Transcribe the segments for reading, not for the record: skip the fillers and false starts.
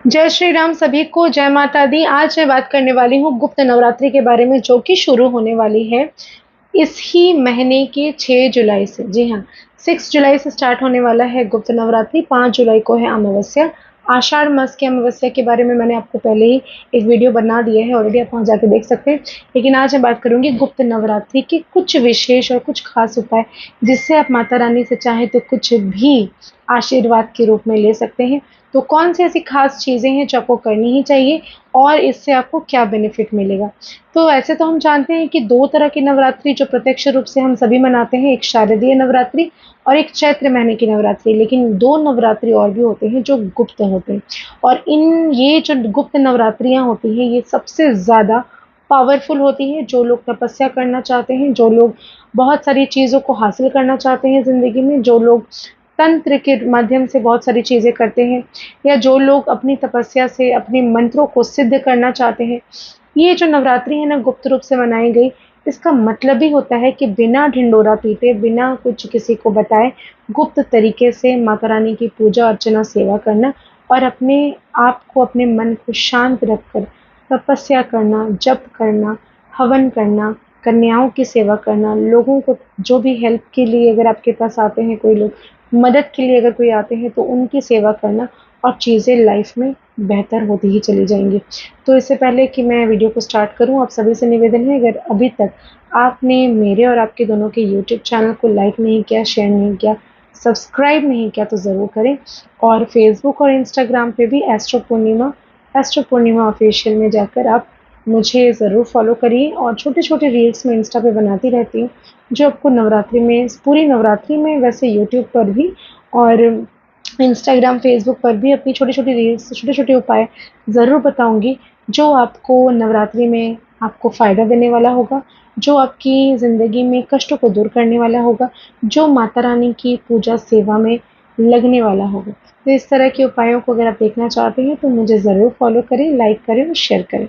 जय श्री राम सभी को, जय माता दी। आज मैं बात करने वाली हूँ गुप्त नवरात्रि के बारे में, जो कि शुरू होने वाली है इस ही महीने के 6 जुलाई से। जी हाँ, 6 जुलाई से स्टार्ट होने वाला है गुप्त नवरात्रि। 5 जुलाई को है अमावस्या। आषाढ़ मास की अमावस्या के बारे में मैंने आपको पहले ही एक वीडियो बना दिया है, ऑलरेडी आप वहाँ जाके देख सकते हैं। लेकिन आज मैं बात करूंगी गुप्त नवरात्रि के कुछ विशेष और कुछ खास उपाय, जिससे आप माता रानी से चाहे तो कुछ भी आशीर्वाद के रूप में ले सकते हैं। तो कौन सी ऐसी खास चीज़ें हैं जो आपको करनी ही चाहिए और इससे आपको क्या बेनिफिट मिलेगा। तो ऐसे तो हम जानते हैं कि 2 तरह की नवरात्रि जो प्रत्यक्ष रूप से हम सभी मनाते हैं, एक शारदीय नवरात्रि और एक चैत्र महीने की नवरात्रि। लेकिन 2 नवरात्रि और भी होते हैं जो गुप्त होते हैं, और ये जो गुप्त नवरात्रियाँ होती हैं, ये सबसे ज़्यादा पावरफुल होती हैं। जो लोग तपस्या करना चाहते हैं, जो लोग बहुत सारी चीज़ों को हासिल करना चाहते हैं ज़िंदगी में, जो लोग तंत्र के माध्यम से बहुत सारी चीज़ें करते हैं, या जो लोग अपनी तपस्या से अपने मंत्रों को सिद्ध करना चाहते हैं, ये जो नवरात्रि है ना, गुप्त रूप से मनाई गई, इसका मतलब ही होता है कि बिना ढिंडोरा पीटे, बिना कुछ किसी को बताए, गुप्त तरीके से माता रानी की पूजा अर्चना सेवा करना और अपने आप को, अपने मन को शांत रखकर तपस्या करना, जप करना, हवन करना, कन्याओं की सेवा करना, लोगों को जो भी हेल्प के लिए अगर आपके पास आते हैं कोई लोग, मदद के लिए अगर कोई आते हैं, तो उनकी सेवा करना, और चीज़ें लाइफ में बेहतर होती ही चली जाएंगी। तो इससे पहले कि मैं वीडियो को स्टार्ट करूं, आप सभी से निवेदन है, अगर अभी तक आपने मेरे और आपके दोनों के यूट्यूब चैनल को लाइक नहीं किया, शेयर नहीं किया, सब्सक्राइब नहीं किया, तो ज़रूर करें। और फेसबुक और इंस्टाग्राम पे भी एस्ट्रो पूर्णिमा ऑफिशियल में जाकर आप मुझे ज़रूर फॉलो करिए। और छोटे छोटे रील्स मैं इंस्टा पे बनाती रहती हूँ, जो आपको नवरात्रि में, पूरी नवरात्रि में, वैसे यूट्यूब पर भी और इंस्टाग्राम, फेसबुक पर भी अपनी छोटी-छोटी रील्स, छोटे-छोटे उपाय ज़रूर बताऊँगी, जो आपको नवरात्रि में आपको फ़ायदा देने वाला होगा, जो आपकी ज़िंदगी में कष्टों को दूर करने वाला होगा, जो माता रानी की पूजा सेवा में लगने वाला होगा। तो इस तरह के उपायों को अगर आप देखना चाहते हैं, तो मुझे ज़रूर फ़ॉलो करें, लाइक करें और शेयर करें।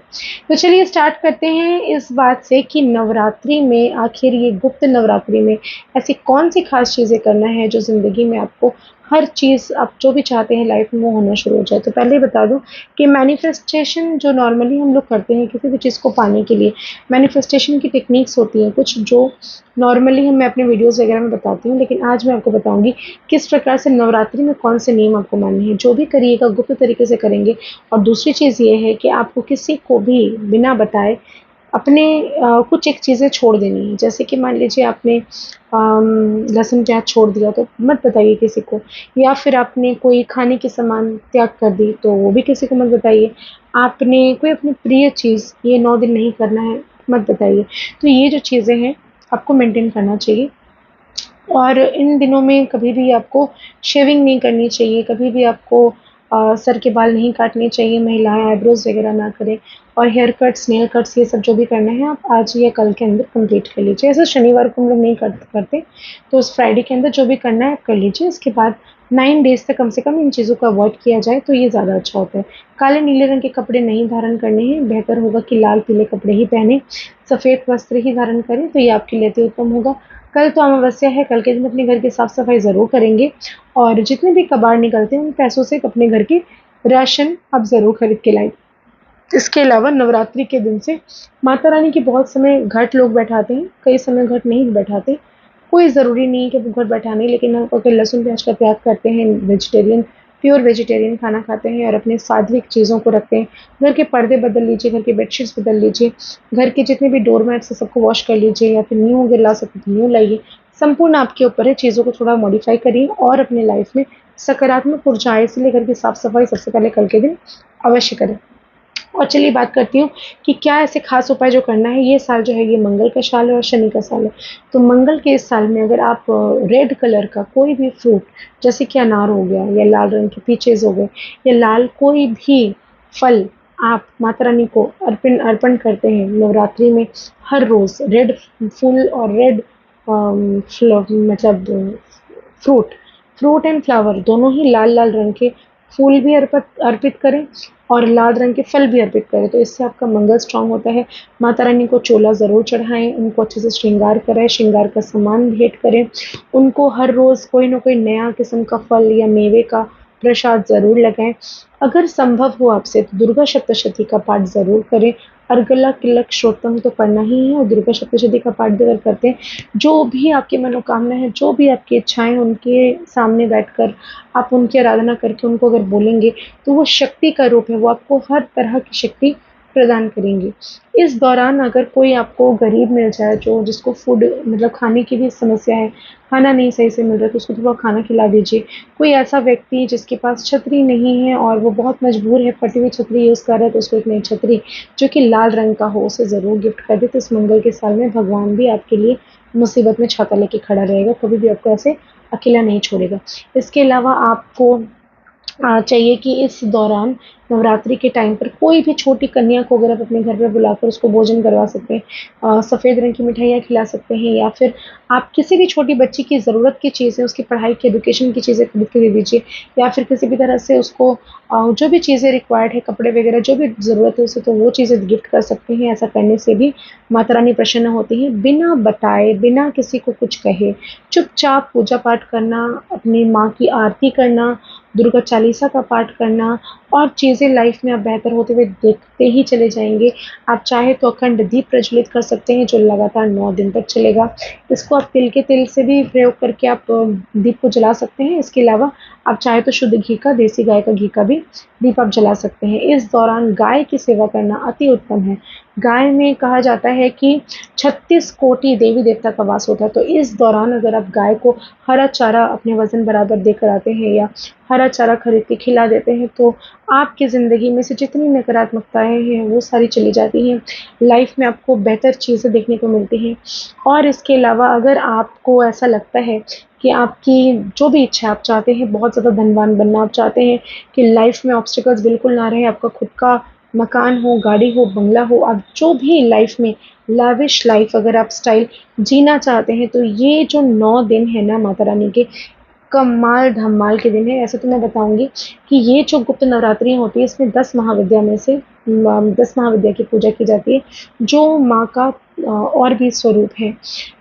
तो चलिए स्टार्ट करते हैं इस बात से कि नवरात्रि में, आखिर ये गुप्त नवरात्रि में ऐसी कौन-सी ख़ास चीज़ें करना है, जो ज़िंदगी में आपको हर चीज़, आप जो भी चाहते हैं लाइफ में, वो होना शुरू हो जाए। तो पहले बता दूँ कि मैनिफेस्टेशन जो नॉर्मली हम लोग करते हैं किसी भी चीज़ को पाने के लिए, मैनिफेस्टेशन की टेक्निक्स होती हैं कुछ, जो नॉर्मली मैं अपने वीडियोज़ वगैरह में बताती हूँ। लेकिन आज मैं आपको बताऊँगी किस प्रकार से नवरात्रि में कौन से नियम आपको मानने हैं। जो भी करिएगा गुप्त तरीके से करेंगे। और दूसरी चीज़ ये है कि आपको किसी को भी बिना बताए अपने कुछ एक चीज़ें छोड़ देनी है। जैसे कि मान लीजिए आपने लहसुन प्याज छोड़ दिया, तो मत बताइए किसी को। या फिर आपने कोई खाने की सामान त्याग कर दी, तो वो भी किसी को मत बताइए। आपने कोई अपनी प्रिय चीज़ ये 9 दिन नहीं करना है, मत बताइए। तो ये जो चीज़ें हैं, आपको मेंटेन करना चाहिए। और इन दिनों में कभी भी आपको शेविंग नहीं करनी चाहिए, कभी भी आपको सर के बाल नहीं काटने चाहिए, महिलाएं आईब्रोज वगैरह ना करें। और हेयर कट्स, नेल कट्स, ये सब जो भी करना है, आप आज या कल के अंदर कंप्लीट कर लीजिए। ऐसे शनिवार को हम लोग नहीं करते, तो उस फ्राइडे के अंदर जो भी करना है आप कर लीजिए। इसके बाद 9 डेज तक कम से कम इन चीज़ों को अवॉइड किया जाए, तो ये ज़्यादा अच्छा होता है। काले नीले रंग के कपड़े नहीं धारण करने हैं, बेहतर होगा कि लाल पीले कपड़े ही पहने, सफ़ेद वस्त्र ही धारण करें, तो ये आपके लिए अति उत्तम होगा। कल तो अमावस्या है, कल के दिन अपने घर की साफ-सफाई ज़रूर करेंगे, और जितने भी कबाड़ निकलते हैं, उन पैसों से अपने घर की राशन आप ज़रूर खरीद के लाएँ। इसके अलावा नवरात्रि के दिन से माता रानी की बहुत समय घट लोग बैठाते हैं, कई समय घट नहीं बैठाते। कोई ज़रूरी नहीं है कि वो घट बैठाने, लेकिन आप अगर लहसुन प्याज का त्याग करते हैं, वेजिटेरियन, प्योर वेजिटेरियन खाना खाते हैं और अपने सात्विक चीज़ों को रखते हैं, घर के पर्दे बदल लीजिए, घर की बेडशीट्स बदल लीजिए, घर के जितने भी डोरमैट्स हैं सबको वॉश कर लीजिए, या फिर न्यू अगर ला सकें तो न्यू लाइए। संपूर्ण आपके ऊपर है, चीज़ों को थोड़ा मॉडिफाई करिए और अपने लाइफ में सकारात्मक ऊर्जा आए, इसलिए घर की साफ-सफाई सबसे पहले कल के दिन अवश्य करें। और चलिए बात करती हूँ कि क्या ऐसे खास उपाय जो करना है। ये साल जो है, ये मंगल का साल है और शनि का साल है। तो मंगल के इस साल में अगर आप रेड कलर का कोई भी फ्रूट, जैसे कि अनार हो गया, या लाल रंग के पीचेस हो गए, या लाल कोई भी फल आप माता रानी को अर्पण अर्पण करते हैं नवरात्रि में, हर रोज़ रेड फूल और रेड मतलब फ्रूट, फ्रूट एंड फ्लावर दोनों ही लाल लाल रंग के फूल भी अर्पित अर्पित करें और लाल रंग के फल भी अर्पित करें, तो इससे आपका मंगल स्ट्रांग होता है। माता रानी को चोला ज़रूर चढ़ाएं, उनको अच्छे से श्रृंगार कराएं, श्रृंगार का सामान भेंट करें, उनको हर रोज़ कोई ना कोई नया किस्म का फल या मेवे का प्रसाद ज़रूर लगाएँ। अगर संभव हो आपसे तो दुर्गा सप्तशती का पाठ ज़रूर करें। अर्गला किलक श्रोतम तो पढ़ना ही है और दुर्गा सप्तशती का पाठ भी अगर करते हैं, जो भी आपकी मनोकामना है, जो भी आपकी इच्छाएँ, उनके सामने बैठकर आप उनकी आराधना करके उनको अगर बोलेंगे, तो वो शक्ति का रूप है, वो आपको हर तरह की शक्ति प्रदान करेंगी। इस दौरान अगर कोई आपको गरीब मिल जाए, जो जिसको फूड मतलब खाने की भी समस्या है, खाना नहीं सही से मिल रहा है, तो उसको थोड़ा खाना खिला दीजिए। कोई ऐसा व्यक्ति जिसके पास छतरी नहीं है और वो बहुत मजबूर है, फटी हुई छतरी यूज़ कर रहा है, तो उसको एक नई छतरी जो कि लाल रंग का हो, उसे ज़रूर गिफ्ट कर दें। तो इस मंगल के साल में भगवान भी आपके लिए मुसीबत में छाता लेके खड़ा रहेगा, कभी भी आपको ऐसे अकेला नहीं छोड़ेगा। इसके अलावा आपको चाहिए कि इस दौरान नवरात्रि के टाइम पर कोई भी छोटी कन्या को अगर आप अपने घर पे बुलाकर उसको भोजन करवा सकते हैं, सफ़ेद रंग की मिठाइयाँ खिला सकते हैं, या फिर आप किसी भी छोटी बच्ची की ज़रूरत की चीज़ें, उसकी पढ़ाई की एजुकेशन की चीज़ें खरीद के दे दीजिए, या फिर किसी भी तरह से उसको जो भी चीज़ें रिक्वायर्ड है, कपड़े वगैरह जो भी ज़रूरत है उसे, तो वो चीज़ें गिफ्ट कर सकते हैं। ऐसा करने से भी माता रानी प्रसन्न होती हैं। बिना बताए, बिना किसी को कुछ कहे, चुपचाप पूजा पाठ करना, अपनी माँ की आरती करना, दुर्गा चालीसा का पाठ करना, और चीज़ें लाइफ में आप बेहतर होते हुए देखते ही चले जाएँगे। आप चाहे तो अखंड दीप प्रज्वलित कर सकते हैं, जो लगातार 9 दिन तक चलेगा। इसको आप तिल के तेल से भी प्रयोग करके आप दीप को जला सकते हैं। इसके अलावा आप चाहे तो शुद्ध घी का, देसी गाय का घी का भी दीप आप जला सकते हैं। इस दौरान गाय की सेवा करना अति उत्तम है। गाय में कहा जाता है कि 36 कोटि देवी-देवता का वास होता है, तो इस दौरान अगर आप गाय को हरा चारा अपने वज़न बराबर देकर आते हैं, या हरा चारा खरीद के खिला देते हैं, तो आपकी ज़िंदगी में से जितनी नकारात्मकताएँ हैं, वो सारी चली जाती हैं। लाइफ में आपको बेहतर चीज़ें देखने को मिलती हैं। और इसके अलावा अगर आपको ऐसा लगता है कि आपकी जो भी इच्छा है, आप चाहते हैं बहुत ज़्यादा धनवान बनना, आप चाहते हैं कि लाइफ में ऑब्स्टिकल्स बिल्कुल ना रहें, आपका खुद का मकान हो, गाड़ी हो, बंगला हो, आप जो भी लाइफ में लाविश लाइफ अगर आप स्टाइल जीना चाहते हैं, तो ये जो 9 दिन है ना माता रानी के, कमाल धमाल के दिन है। ऐसे तो मैं बताऊँगी कि ये जो गुप्त नवरात्रि होती है, इसमें 10 महाविद्या में से 10 महाविद्या की पूजा की जाती है, जो माँ का और भी स्वरूप है।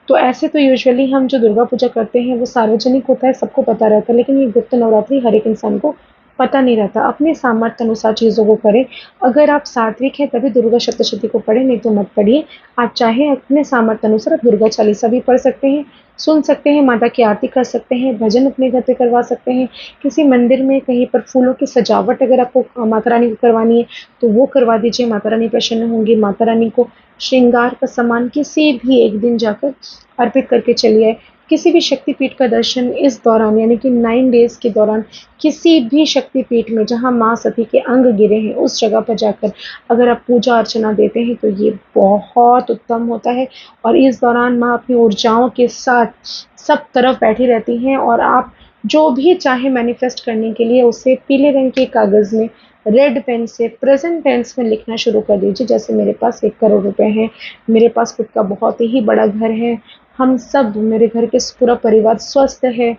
तो ऐसे तो यूजुअली हम जो दुर्गा पूजा करते हैं वो सार्वजनिक होता है, सबको पता रहता है, लेकिन ये गुप्त नवरात्रि हर एक इंसान को पता नहीं रहता। अपने सामर्थ्य अनुसार चीज़ों को करें। अगर आप सात्विक हैं तभी दुर्गा सप्तशती को पढ़ें, नहीं तो मत पढ़िए। आप चाहें अपने सामर्थ्य अनुसार आप दुर्गा चालीसा भी पढ़ सकते हैं, सुन सकते हैं, माता की आरती कर सकते हैं, भजन अपने घर पे करवा सकते हैं। किसी मंदिर में कहीं पर फूलों की सजावट अगर आपको माता रानी को करवानी है, तो वो करवा दीजिए, माता रानी प्रसन्न होंगी। माता रानी को श्रृंगार का सामान किसी भी एक दिन जाकर अर्पित करके चलिए आएँ। किसी भी शक्तिपीठ का दर्शन इस दौरान, यानी कि 9 डेज़ के दौरान किसी भी शक्तिपीठ में जहाँ माँ सती के अंग गिरे हैं, उस जगह पर जाकर अगर आप पूजा अर्चना देते हैं, तो ये बहुत उत्तम होता है। और इस दौरान माँ अपनी ऊर्जाओं के साथ सब तरफ बैठी रहती हैं, और आप जो भी चाहें मैनिफेस्ट करने के लिए उसे पीले रंग के कागज़ में रेड पेन से प्रेज़ेंट टेंस में लिखना शुरू कर दीजिए। जैसे मेरे पास 1 करोड़ रुपए हैं, मेरे पास खुद का बहुत ही बड़ा घर है, हम सब, मेरे घर के पूरा परिवार स्वस्थ है,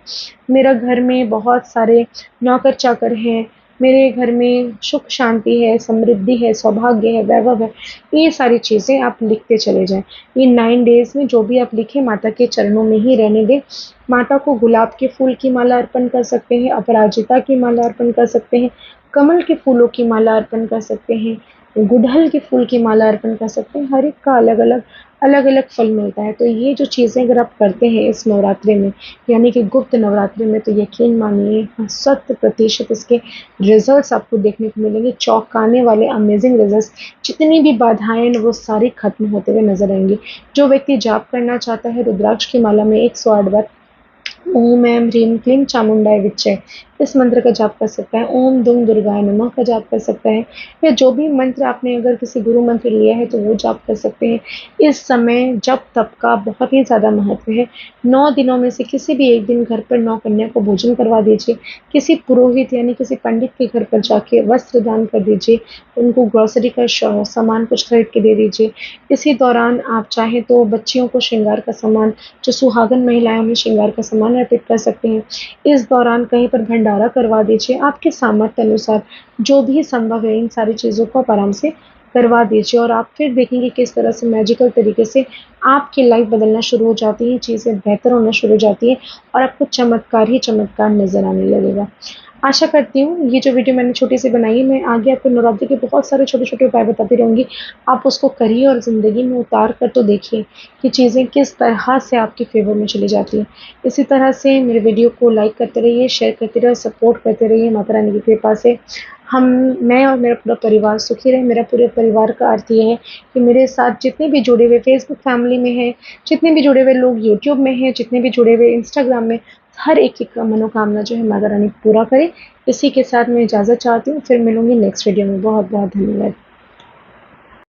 मेरा घर में बहुत सारे नौकर-चाकर हैं, मेरे घर में सुख शांति है, समृद्धि है, सौभाग्य है, वैभव है। ये सारी चीज़ें आप लिखते चले जाएँ। ये 9 डेज़ में जो भी आप लिखें, माता के चरणों में ही रहने दें। माता को गुलाब के फूल की माला अर्पण कर सकते हैं, अपराजिता की माला अर्पण कर सकते हैं, कमल के फूलों की माला अर्पण कर सकते हैं, गुड़हल के फूल की माला अर्पण कर सकते हैं। हर एक का अलग-अलग फल मिलता है। तो ये जो चीज़ें अगर आप करते हैं इस नवरात्रि में, यानी कि गुप्त नवरात्रि में, तो यकीन मानिए 100% इसके रिज़ल्ट्स आपको देखने को मिलेंगे, चौंकाने वाले अमेज़िंग रिज़ल्ट्स। जितनी भी बाधाएँ हैं वो सारी खत्म होते हुए नज़र आएँगी। जो व्यक्ति जाप करना चाहता है, रुद्राक्ष की माला में 108 बार ओम ऐं ह्रीं क्लीं चामुंडाय विच्चे, इस मंत्र का जाप कर सकता है। ओम दुम दुर्गाय नमः का जाप कर सकता है, या जो भी मंत्र आपने अगर किसी गुरु मंत्र लिया है तो वो जाप कर सकते हैं। इस समय जप तप का बहुत ही ज़्यादा महत्व है। 9 दिनों में से किसी भी एक दिन घर पर 9 कन्या को भोजन करवा दीजिए। किसी पुरोहित यानी किसी पंडित के घर पर जाके वस्त्र दान कर दीजिए, उनको ग्रोसरी का सामान कुछ खरीद के दे दीजिए। इसी दौरान आप चाहें तो बच्चियों को श्रृंगार का सामान, जो सुहागन महिलाएँ उन्हें श्रृंगार का सामान अर्पित कर सकते हैं। इस दौरान कहीं पर भंडारा करवा दीजिए, आपके सामर्थ्य अनुसार जो भी संभव है इन सारी चीज़ों को आप आराम से करवा दीजिए, और आप फिर देखेंगे किस तरह से मैजिकल तरीके से आपकी लाइफ बदलना शुरू हो जाती है, चीज़ें बेहतर होना शुरू हो जाती हैं, और आपको चमत्कार ही चमत्कार नज़र आने लगेगा। आशा करती हूँ ये जो वीडियो मैंने छोटी सी बनाई है, मैं आगे आपको नवरात्रि के बहुत सारे छोटे-छोटे उपाय बताती रहूँगी। आप उसको करिए और ज़िंदगी में उतार कर तो देखिए कि चीज़ें किस तरह से आपके फ़ेवर में चली जाती हैं। इसी तरह से मेरे वीडियो को लाइक करते रहिए, शेयर करते रहिए, सपोर्ट करते रहिए माता रानी की कृपा से। हम मैं और मेरा पूरा परिवार सुखी रहे। मेरा पूरे परिवार का अर्थ ये है कि मेरे साथ जितने भी जुड़े हुए फ़ेसबुक फैमिली में हैं, जितने भी जुड़े हुए लोग यूट्यूब में हैं, जितने भी जुड़े हुए इंस्टाग्राम में, हर एक की मनोकामना जो है माता रानी पूरा करे। इसी के साथ मैं इजाज़त चाहती हूँ, फिर मिलूँगी नेक्स्ट वीडियो में। बहुत-बहुत धन्यवाद।